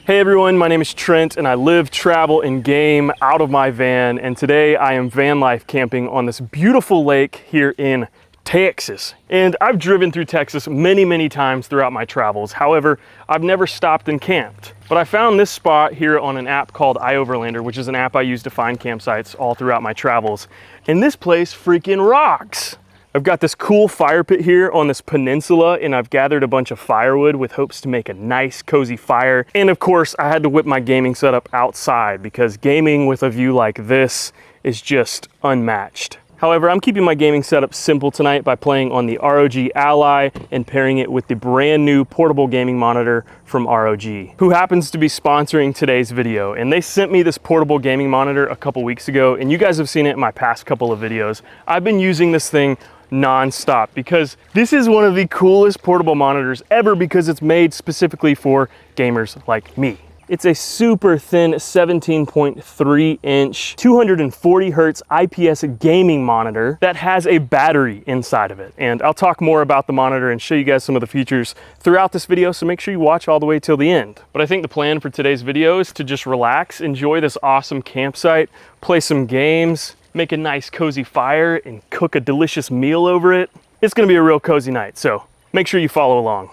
Hey everyone, my name is Trent and I live, travel, and game out of my van, and today I am van life camping on this beautiful lake here in Texas. And I've driven through Texas many times throughout my travels. However, I've never stopped and camped. But I found this spot here on an app called iOverlander, which is an app I use to find campsites all throughout my travels. And this place freaking rocks. I've got this cool fire pit here on this peninsula, and I've gathered a bunch of firewood with hopes to make a nice cozy fire. And of course, I had to whip my gaming setup outside because gaming with a view like this is just unmatched. However, I'm keeping my gaming setup simple tonight by playing on the ROG Ally and pairing it with the brand new portable gaming monitor from ROG, who happens to be sponsoring today's video. And they sent me this portable gaming monitor a couple weeks ago, and you guys have seen it in my past couple of videos. I've been using this thing non-stop because this is one of the coolest portable monitors ever because it's made specifically for gamers like me. It's a super thin 17.3 inch, 240 hertz IPS gaming monitor that has a battery inside of it. And I'll talk more about the monitor and show you guys some of the features throughout this video, so make sure you watch all the way till the end. But I think the plan for today's video is to just relax, enjoy this awesome campsite, play some games, make a nice cozy fire, and cook a delicious meal over it. It's gonna be a real cozy night, so make sure you follow along.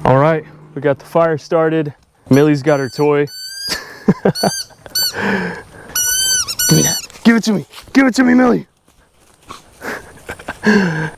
All right, we got the fire started. Millie's got her toy. Give me that. Give it to me. Give it to me, Millie.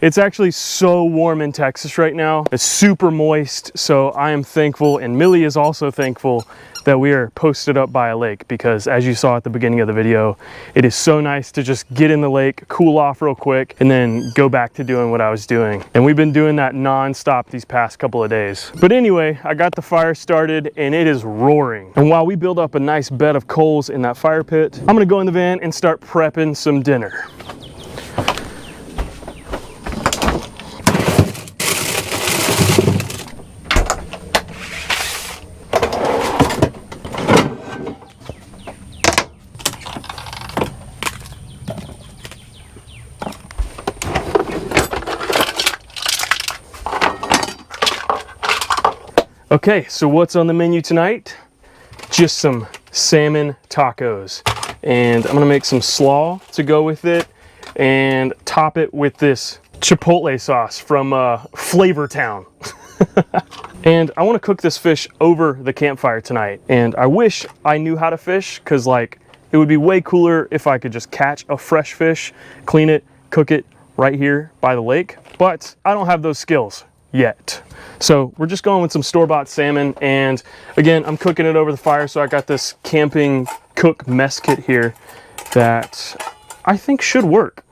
It's actually so warm in Texas right now. It's super moist, so I am thankful, and Millie is also thankful that we are posted up by a lake because, as you saw at the beginning of the video, it is so nice to just get in the lake, cool off real quick, and then go back to doing what I was doing. And we've been doing that non-stop these past couple of days. But anyway, I got the fire started and it is roaring. And while we build up a nice bed of coals in that fire pit, I'm gonna go in the van and start prepping some dinner. Okay, so what's on the menu tonight? Just some salmon tacos. And I'm gonna make some slaw to go with it and top it with this chipotle sauce from Flavor Town. And I wanna cook this fish over the campfire tonight. And I wish I knew how to fish, cause like, it would be way cooler if I could just catch a fresh fish, clean it, cook it right here by the lake. But I don't have those skills yet. So we're just going with some store-bought salmon, and again, I'm cooking it over the fire, so I got this camping cook mess kit here that I think should work.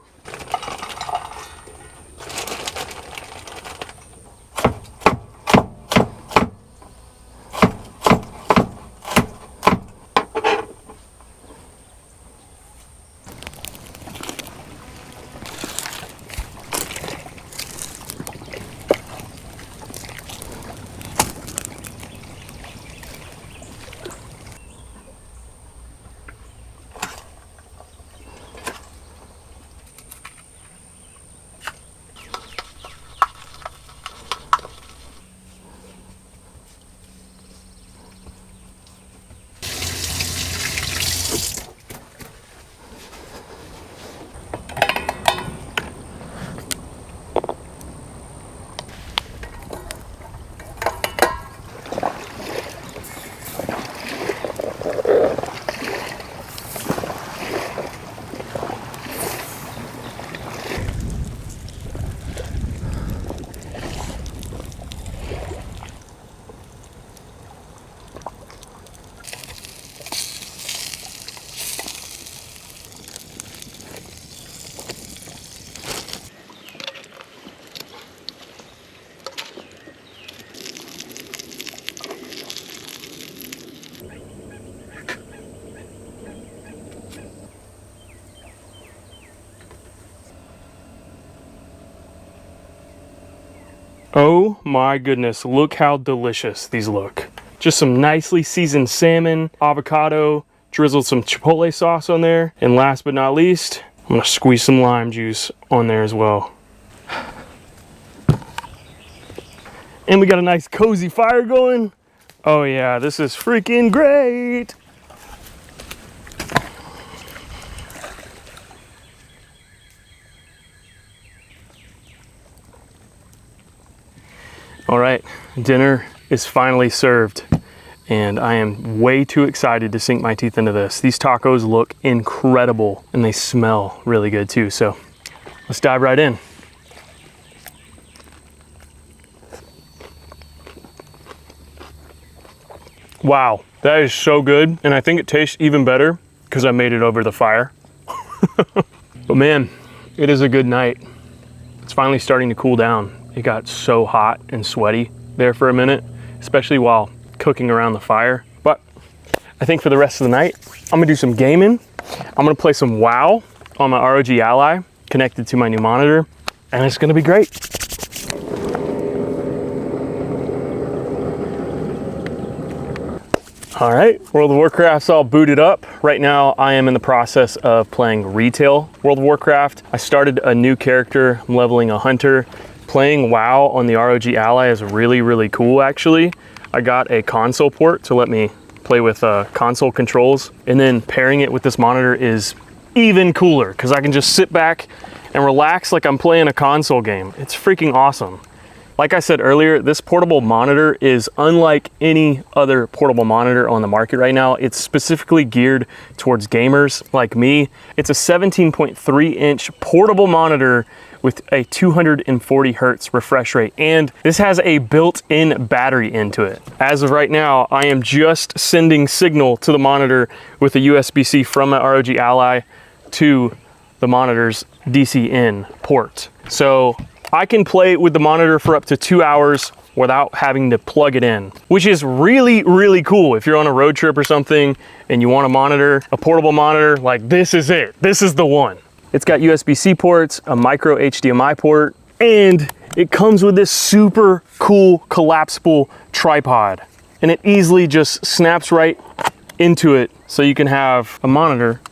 Oh my goodness, look how delicious these look. Just some nicely seasoned salmon, avocado, drizzled some chipotle sauce on there. And last but not least, I'm gonna squeeze some lime juice on there as well. And we got a nice cozy fire going. Oh yeah, this is freaking great. All right, dinner is finally served and I am way too excited to sink my teeth into this. These tacos look incredible and they smell really good too. So let's dive right in. Wow, that is so good. And I think it tastes even better because I made it over the fire. But man, it is a good night. It's finally starting to cool down. It got so hot and sweaty there for a minute, especially while cooking around the fire. But I think for the rest of the night, I'm gonna do some gaming. I'm gonna play some WoW on my ROG Ally connected to my new monitor, and it's gonna be great. All right, World of Warcraft's all booted up. Right now, I am in the process of playing retail World of Warcraft. I started a new character, I'm leveling a hunter. Playing WoW on the ROG Ally is really, really cool actually. I got a console port to let me play with console controls, and then pairing it with this monitor is even cooler because I can just sit back and relax like I'm playing a console game. It's freaking awesome. Like I said earlier, this portable monitor is unlike any other portable monitor on the market right now. It's specifically geared towards gamers like me. It's a 17.3-inch portable monitor with a 240 hertz refresh rate, and this has a built-in battery into it. As of right now, I am just sending signal to the monitor with a USB-C from my ROG Ally to the monitor's DC-in port. So I can play with the monitor for up to 2 hours without having to plug it in, which is really, really cool. If you're on a road trip or something and you want a monitor, a portable monitor, like this is it. This is the one. It's got USB-C ports, a micro HDMI port, and it comes with this super cool collapsible tripod. And it easily just snaps right into it so you can have a monitor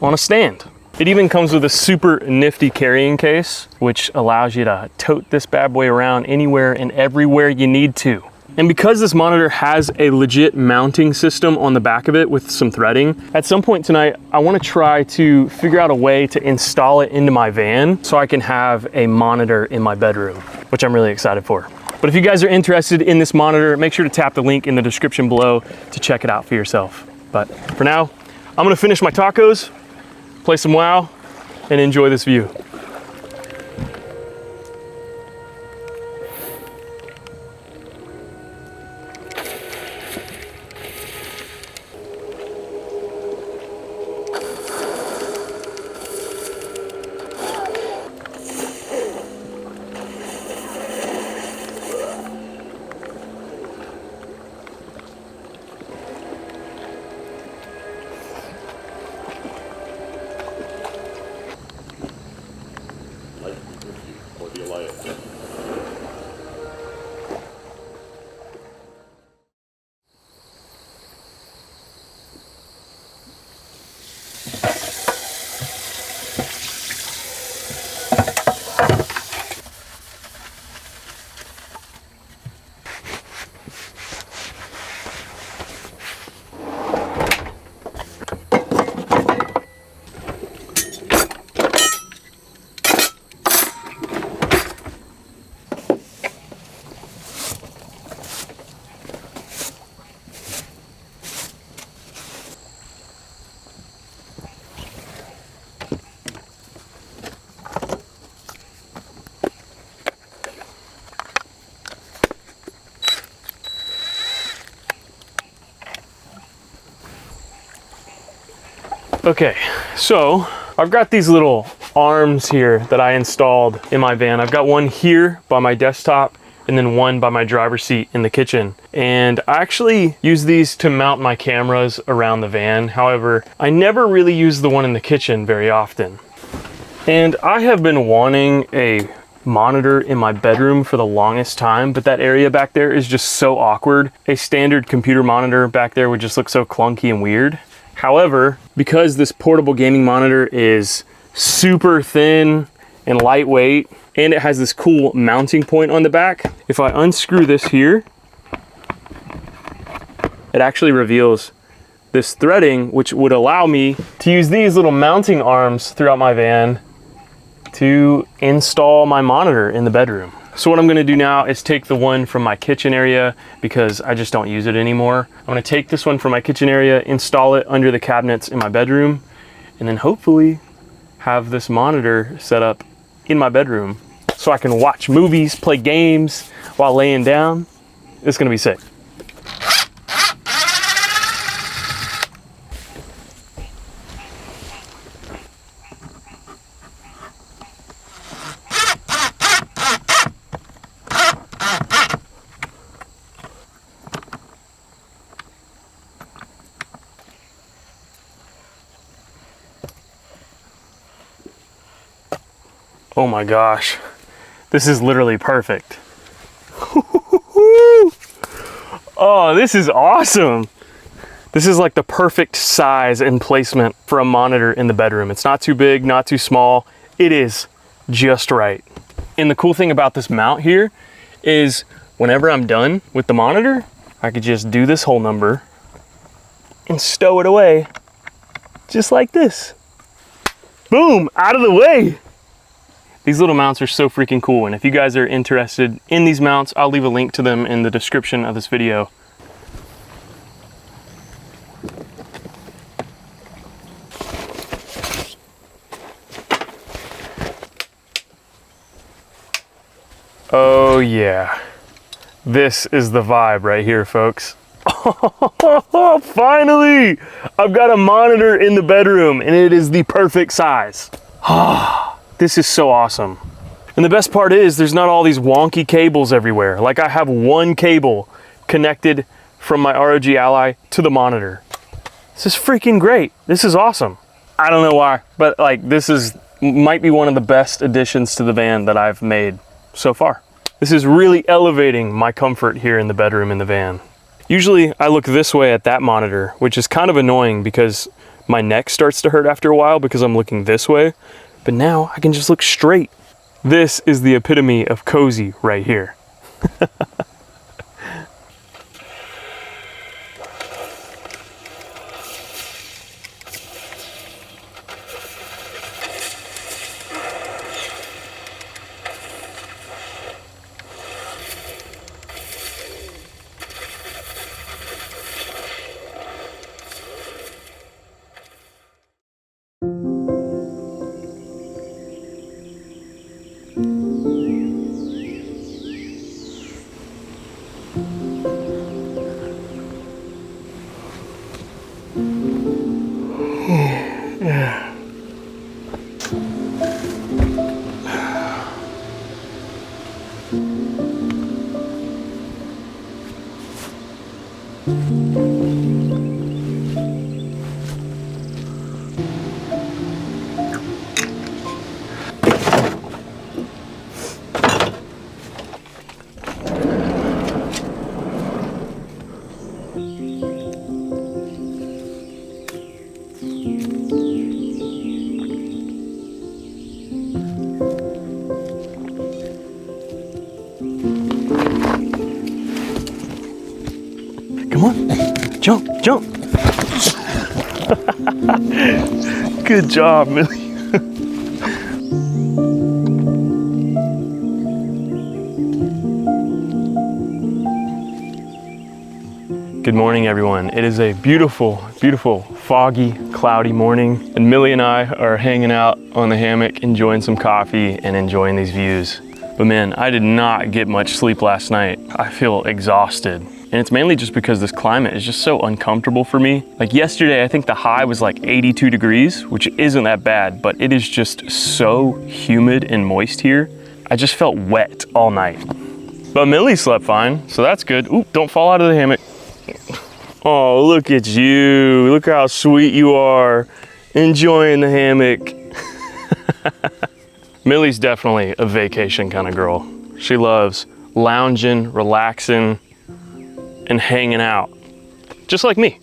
on a stand. It even comes with a super nifty carrying case, which allows you to tote this bad boy around anywhere and everywhere you need to. And because this monitor has a legit mounting system on the back of it with some threading, at some point tonight, I want to try to figure out a way to install it into my van so I can have a monitor in my bedroom, which I'm really excited for. But if you guys are interested in this monitor, make sure to tap the link in the description below to check it out for yourself. But for now, I'm gonna finish my tacos, play some WoW, and enjoy this view. Okay, so I've got these little arms here that I installed in my van. I've got one here by my desktop and then one by my driver's seat in the kitchen. And I actually use these to mount my cameras around the van. However, I never really use the one in the kitchen very often. And I have been wanting a monitor in my bedroom for the longest time, but that area back there is just so awkward. A standard computer monitor back there would just look so clunky and weird. However, because this portable gaming monitor is super thin and lightweight, and it has this cool mounting point on the back, if I unscrew this here, it actually reveals this threading, which would allow me to use these little mounting arms throughout my van to install my monitor in the bedroom. So what I'm gonna do now is take the one from my kitchen area because I just don't use it anymore. I'm gonna take this one from my kitchen area, install it under the cabinets in my bedroom, and then hopefully have this monitor set up in my bedroom so I can watch movies, play games while laying down. It's gonna be sick. Oh my gosh, this is literally perfect. Oh, this is awesome. This is like the perfect size and placement for a monitor in the bedroom. It's not too big, not too small. It is just right. And the cool thing about this mount here is whenever I'm done with the monitor, I could just do this whole number and stow it away just like this. Boom, out of the way. These little mounts are so freaking cool, and if you guys are interested in these mounts, I'll leave a link to them in the description of this video. Oh yeah, this is the vibe right here, folks. Oh, finally, I've got a monitor in the bedroom, and it is the perfect size. This is so awesome. And the best part is there's not all these wonky cables everywhere. Like I have one cable connected from my ROG Ally to the monitor. This is freaking great. This is awesome. I don't know why, but like might be one of the best additions to the van that I've made so far. This is really elevating my comfort here in the bedroom in the van. Usually I look this way at that monitor, which is kind of annoying because my neck starts to hurt after a while because I'm looking this way. But now I can just look straight. This is the epitome of cozy right here. Come on, jump, jump. Good job, Millie. Good morning, everyone. It is a beautiful, beautiful, foggy, cloudy morning, and Millie and I are hanging out on the hammock, enjoying some coffee and enjoying these views. But man, I did not get much sleep last night. I feel exhausted. And it's mainly just because this climate is just so uncomfortable for me. Like yesterday, I think the high was like 82 degrees, which isn't that bad, but it is just so humid and moist here. I just felt wet all night. But Millie slept fine, so that's good. Ooh, don't fall out of the hammock. Oh, look at you. Look how sweet you are. Enjoying the hammock. Millie's definitely a vacation kind of girl. She loves lounging, relaxing, and hanging out, just like me.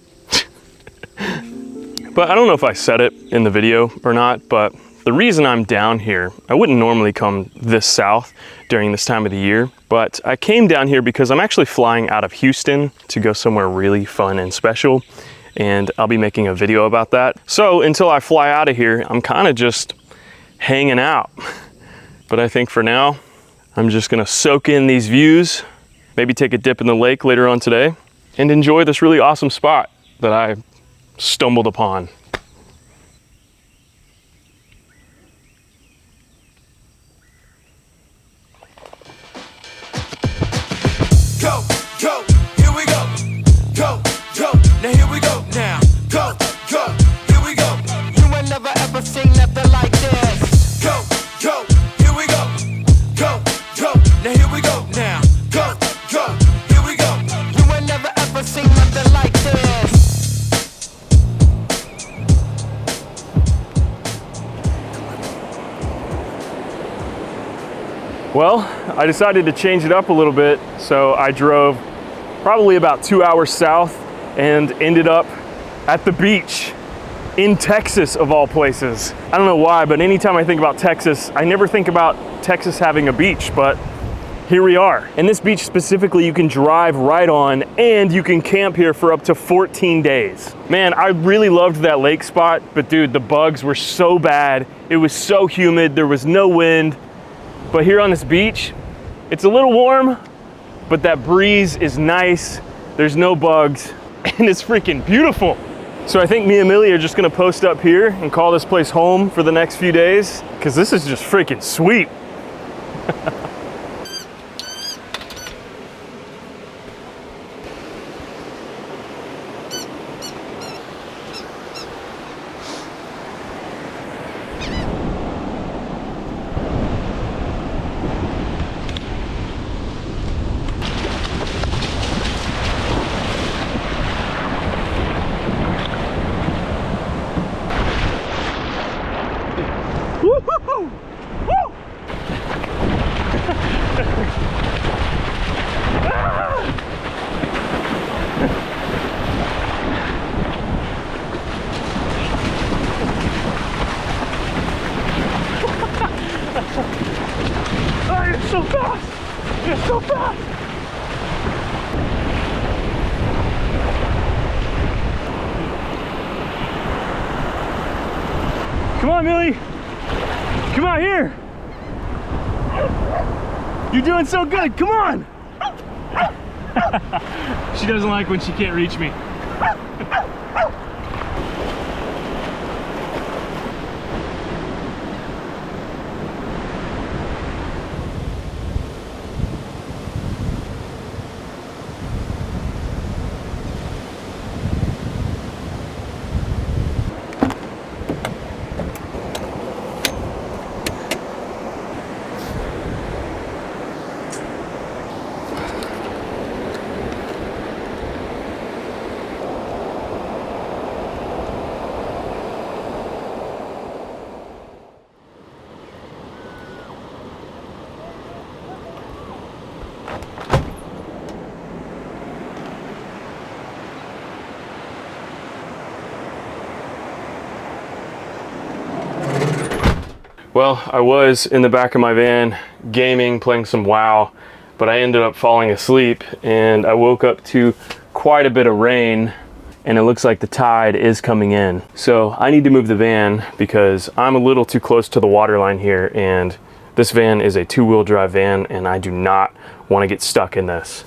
But I don't know if I said it in the video or not, but the reason I'm down here, I wouldn't normally come this south during this time of the year, but I came down here because I'm actually flying out of Houston to go somewhere really fun and special, and I'll be making a video about that. So until I fly out of here, I'm kind of just hanging out. But I think for now, I'm just gonna soak in these views, maybe take a dip in the lake later on today, and enjoy this really awesome spot that I stumbled upon. Go, go, here we go. Go, go, now here we go. Now, go, go, here we go. You ain't never ever seen nothing like this. Go, go, here we go. Go, go, now here we go. Now, go, go, here we go. You ain't never ever seen nothing like this. Well, I decided to change it up a little bit, so I drove probably about 2 hours south and ended up at the beach in Texas, of all places. I don't know why, but anytime I think about Texas, I never think about Texas having a beach, but here we are. And this beach specifically, you can drive right on, and you can camp here for up to 14 days. Man, I really loved that lake spot, but dude, the bugs were so bad. It was so humid, there was no wind. But here on this beach, it's a little warm, but that breeze is nice. There's no bugs, and it's freaking beautiful. So I think me and Millie are just gonna post up here and call this place home for the next few days, because this is just freaking sweet. Woo-hoo-hoo! Woo! Oh, you're so fast! You're so fast! Come on, Millie! Come out here! You're doing so good, come on! She doesn't like when she can't reach me. Well, I was in the back of my van gaming, playing some WoW, but I ended up falling asleep and I woke up to quite a bit of rain, and it looks like the tide is coming in. So I need to move the van because I'm a little too close to the water line here, and this van is a two-wheel drive van and I do not want to get stuck in this.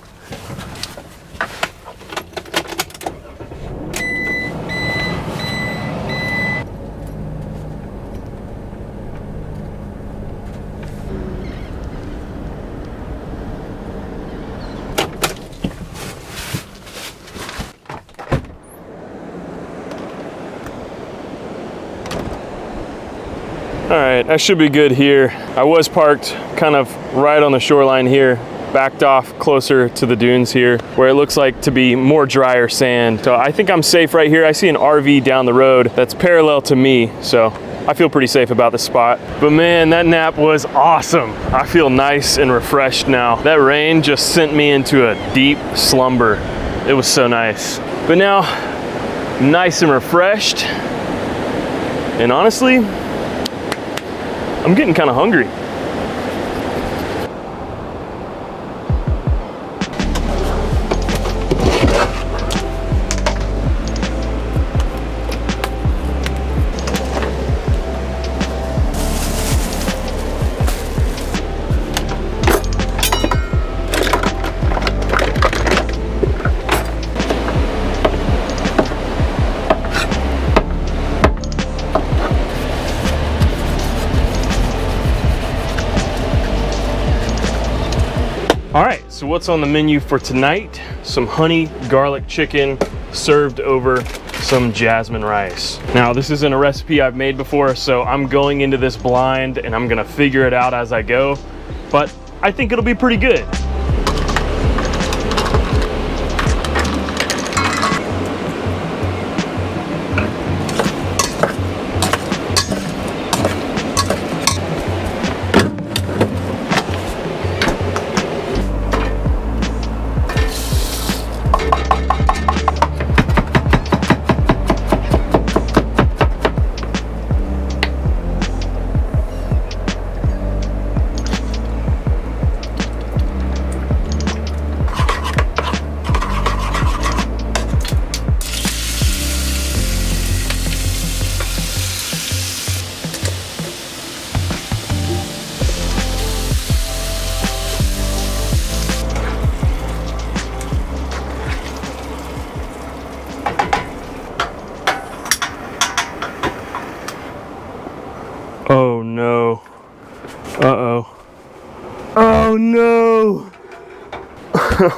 All right, I should be good here. I was parked kind of right on the shoreline here, backed off closer to the dunes here, where it looks like to be more drier sand. So I think I'm safe right here. I see an RV down the road that's parallel to me, so I feel pretty safe about this spot. But man, that nap was awesome. I feel nice and refreshed now. That rain just sent me into a deep slumber. It was so nice. But now, nice and refreshed. And honestly, I'm getting kind of hungry. All right, so what's on the menu for tonight? Some honey garlic chicken served over some jasmine rice. Now, this isn't a recipe I've made before, so I'm going into this blind and I'm gonna figure it out as I go, but I think it'll be pretty good. Oh no. Uh-oh. Oh no.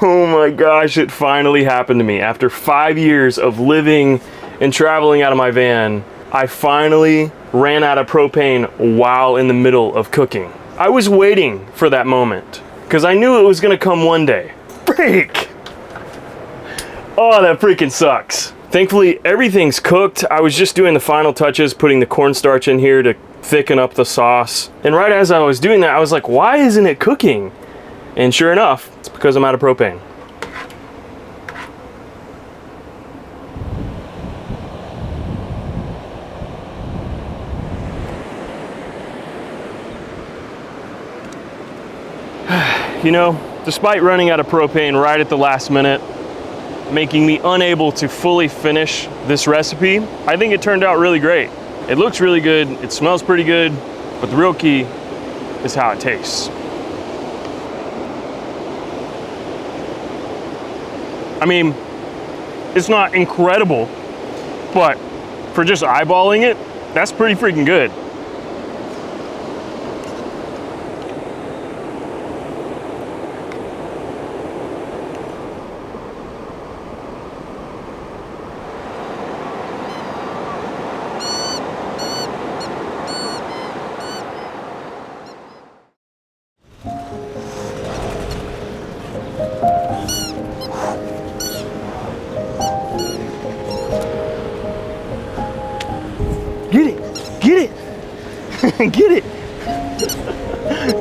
Oh my gosh, it finally happened to me. After 5 years of living and traveling out of my van, I finally ran out of propane while in the middle of cooking. I was waiting for that moment because I knew it was gonna come one day. Freak! Oh, that freaking sucks. Thankfully, everything's cooked. I was just doing the final touches, putting the cornstarch in here to thicken up the sauce. And right as I was doing that, I was like, why isn't it cooking? And sure enough, it's because I'm out of propane. You know, despite running out of propane right at the last minute, making me unable to fully finish this recipe, I think it turned out really great. It looks really good, it smells pretty good, but the real key is how it tastes. I mean, it's not incredible, but for just eyeballing it, that's pretty freaking good. Get it, get it, get it.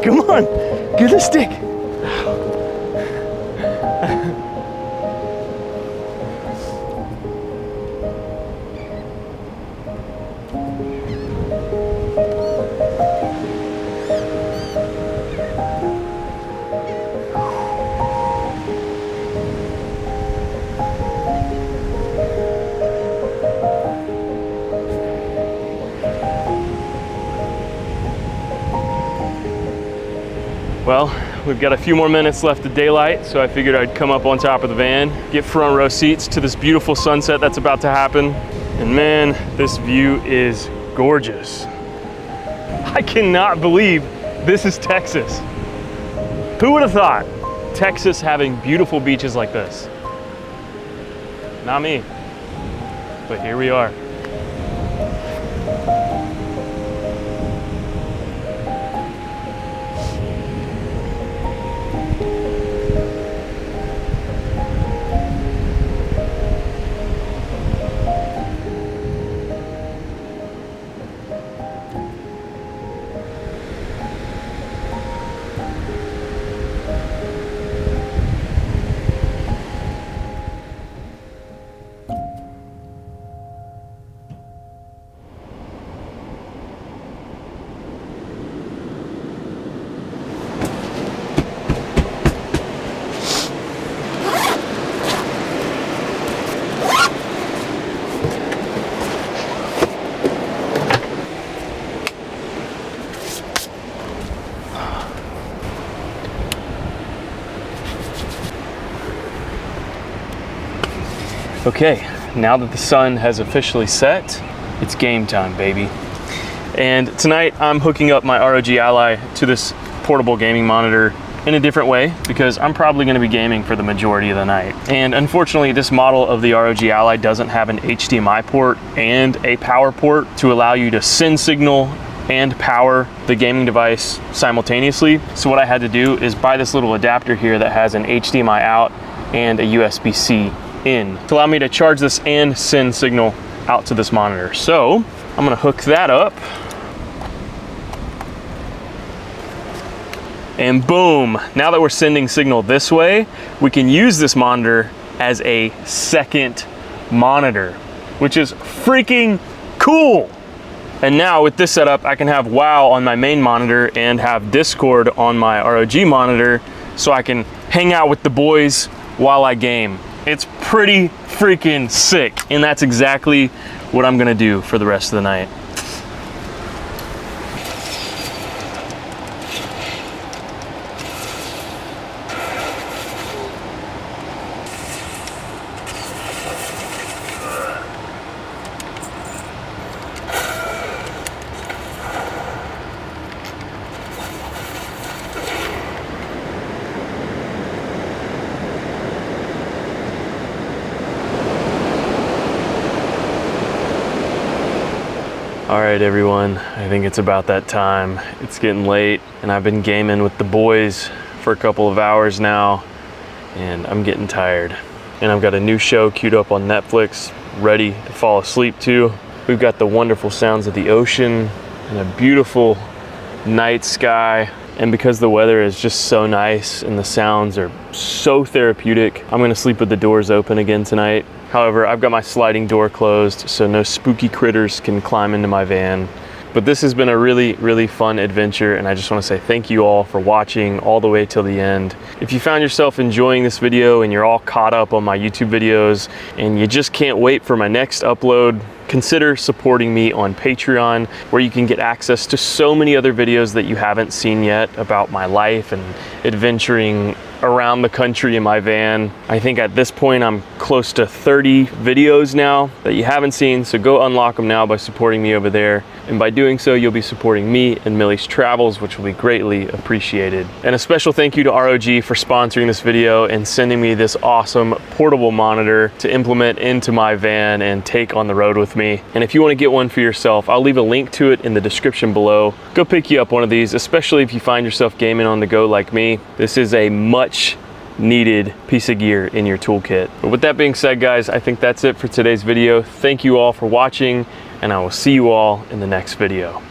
Come on, get the stick. Well, we've got a few more minutes left of daylight, so I figured I'd come up on top of the van, get front row seats to this beautiful sunset that's about to happen. And man, this view is gorgeous. I cannot believe this is Texas. Who would have thought Texas having beautiful beaches like this? Not me, but here we are. Okay, now that the sun has officially set, it's game time, baby. And tonight I'm hooking up my ROG Ally to this portable gaming monitor in a different way because I'm probably going to be gaming for the majority of the night. And unfortunately, this model of the ROG Ally doesn't have an HDMI port and a power port to allow you to send signal and power the gaming device simultaneously. So what I had to do is buy this little adapter here that has an HDMI out and a USB-C in to allow me to charge this and send signal out to this monitor. So I'm gonna hook that up. And boom, now that we're sending signal this way, we can use this monitor as a second monitor, which is freaking cool. And now with this setup, I can have WoW on my main monitor and have Discord on my ROG monitor so I can hang out with the boys while I game. It's pretty freaking sick. And that's exactly what I'm gonna do for the rest of the night. All right, everyone, I think it's about that time. It's getting late and I've been gaming with the boys for a couple of hours now and I'm getting tired. And I've got a new show queued up on Netflix, ready to fall asleep to. We've got the wonderful sounds of the ocean and a beautiful night sky. And because the weather is just so nice and the sounds are so therapeutic, I'm gonna sleep with the doors open again tonight. However, I've got my sliding door closed so no spooky critters can climb into my van. But this has been a really, really fun adventure and I just want to say thank you all for watching all the way till the end. If you found yourself enjoying this video and you're all caught up on my YouTube videos and you just can't wait for my next upload, consider supporting me on Patreon, where you can get access to so many other videos that you haven't seen yet about my life and adventuring around the country in my van. I think at this point I'm close to 30 videos now that you haven't seen, so go unlock them now by supporting me over there. And by doing so, you'll be supporting me and Millie's travels, which will be greatly appreciated. And a special thank you to ROG for sponsoring this video and sending me this awesome portable monitor to implement into my van and take on the road with me. And if you want to get one for yourself, I'll leave a link to it in the description below. Go pick you up one of these, especially if you find yourself gaming on the go like me. This is a much needed piece of gear in your toolkit. But with that being said, guys, I think that's it for today's video. Thank you all for watching, and I will see you all in the next video.